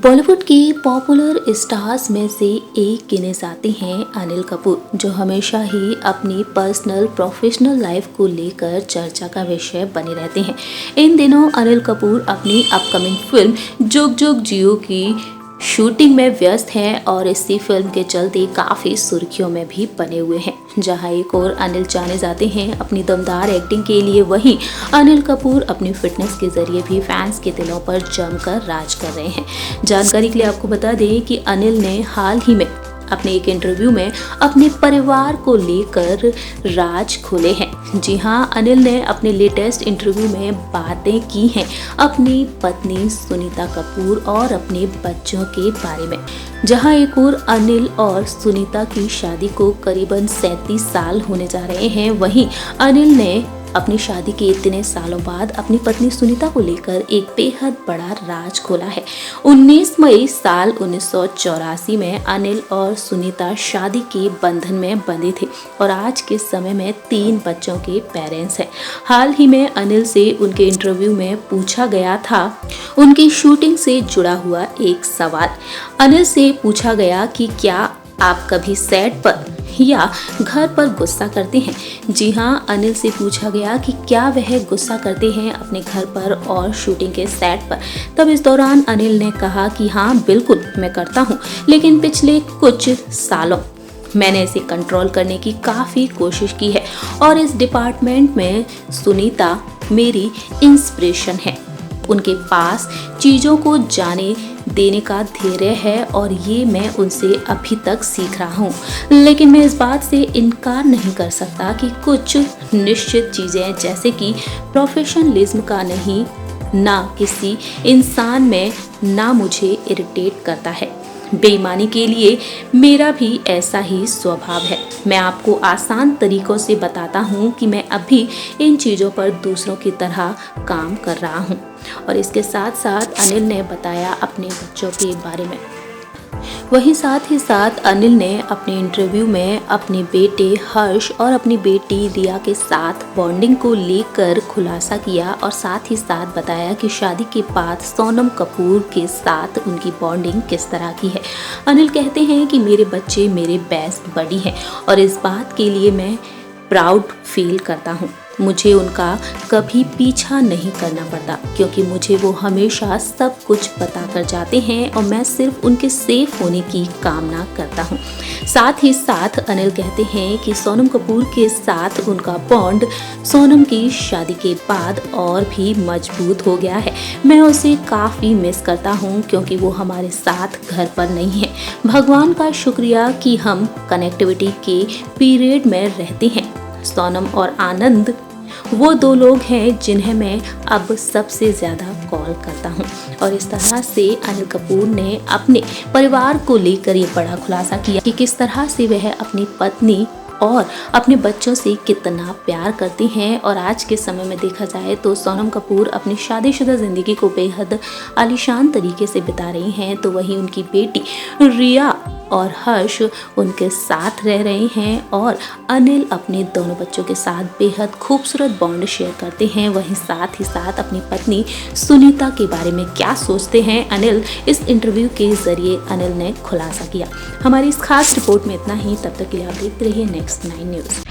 बॉलीवुड की popular stars में से एक गिने जाते हैं अनिल कपूर, जो हमेशा ही अपनी पर्सनल प्रोफेशनल लाइफ को लेकर चर्चा का विषय बने रहते हैं। इन दिनों अनिल कपूर अपनी अपकमिंग फिल्म जुग जुग जियो की शूटिंग में व्यस्त हैं और इसी फिल्म के चलते काफ़ी सुर्खियों में भी बने हुए हैं। जहां एक और अनिल जाने जाते हैं अपनी दमदार एक्टिंग के लिए, वहीं अनिल कपूर अपनी फिटनेस के जरिए भी फैंस के दिलों पर जमकर राज कर रहे हैं। जानकारी के लिए आपको बता दें कि अनिल ने हाल ही में अपने एक इंटरव्यू में अपने परिवार को लेकर राज खोले हैं। जी हां, अनिल ने अपने लेटेस्ट इंटरव्यू में बातें की हैं अपनी पत्नी सुनीता कपूर और अपने बच्चों के बारे में। जहां एक और अनिल और सुनीता की शादी को करीबन 37 साल होने जा रहे हैं, वहीं अनिल ने अपनी शादी के इतने सालों बाद अपनी पत्नी सुनीता को लेकर एक बेहद बड़ा राज खोला है। 19 मई साल 1984 में अनिल और सुनीता शादी के बंधन में बंधे थे और आज के समय में 3 बच्चों के पेरेंट्स हैं। हाल ही में अनिल से उनके इंटरव्यू में पूछा गया था उनकी शूटिंग से जुड़ा हुआ एक सवाल। अनिल से पूछा गया कि क्या आप कभी सेट पर या घर पर गुस्सा करते हैं। जी हाँ, अनिल से पूछा गया कि क्या वह गुस्सा करते हैं अपने घर पर और शूटिंग के सेट पर। तब इस दौरान अनिल ने कहा कि हाँ बिल्कुल मैं करता हूँ, लेकिन पिछले कुछ सालों मैंने इसे कंट्रोल करने की काफ़ी कोशिश की है और इस डिपार्टमेंट में सुनीता मेरी इंस्पिरेशन है। उनके पास चीज़ों को जाने देने का धैर्य है और ये मैं उनसे अभी तक सीख रहा हूँ, लेकिन मैं इस बात से इनकार नहीं कर सकता कि कुछ निश्चित चीज़ें जैसे कि प्रोफेशनलिज्म का नहीं ना किसी इंसान में ना मुझे इरिटेट करता है। बेईमानी के लिए मेरा भी ऐसा ही स्वभाव है। मैं आपको आसान तरीकों से बताता हूँ कि मैं अभी इन चीज़ों पर दूसरों की तरह काम कर रहा हूँ। और इसके साथ साथ अनिल ने बताया अपने बच्चों के बारे में। वहीं साथ ही साथ अनिल ने अपने इंटरव्यू में अपने बेटे हर्ष और अपनी बेटी रिया के साथ बॉन्डिंग को लेकर खुलासा किया और साथ ही साथ बताया कि शादी के बाद सोनम कपूर के साथ उनकी बॉन्डिंग किस तरह की है। अनिल कहते हैं कि मेरे बच्चे मेरे बेस्ट बडी हैं और इस बात के लिए मैं प्राउड फील करता हूँ। मुझे उनका कभी पीछा नहीं करना पड़ता क्योंकि मुझे वो हमेशा सब कुछ बता कर जाते हैं और मैं सिर्फ उनके सेफ होने की कामना करता हूँ। साथ ही साथ अनिल कहते हैं कि सोनम कपूर के साथ उनका बॉन्ड सोनम की शादी के बाद और भी मजबूत हो गया है। मैं उसे काफ़ी मिस करता हूँ क्योंकि वो हमारे साथ घर पर नहीं है। भगवान का शुक्रिया कि हम कनेक्टिविटी के पीरियड में रहते हैं। सोनम और आनंद वो 2 लोग हैं जिन्हें मैं अब सबसे ज़्यादा कॉल करता हूँ। और इस तरह से अनिल कपूर ने अपने परिवार को लेकर ये बड़ा खुलासा किया कि किस तरह से वह अपनी पत्नी और अपने बच्चों से कितना प्यार करती हैं। और आज के समय में देखा जाए तो सोनम कपूर अपनी शादीशुदा ज़िंदगी को बेहद आलीशान तरीके से बिता रही हैं, तो वहीं उनकी बेटी रिया और हर्ष उनके साथ रह रहे हैं और अनिल अपने दोनों बच्चों के साथ बेहद खूबसूरत बॉन्ड शेयर करते हैं। वहीं साथ ही साथ अपनी पत्नी सुनीता के बारे में क्या सोचते हैं अनिल, इस इंटरव्यू के जरिए अनिल ने खुलासा किया। हमारी इस खास रिपोर्ट में इतना ही। तब तक के लिए आप देखते रहिए नेक्स्ट 9 न्यूज़।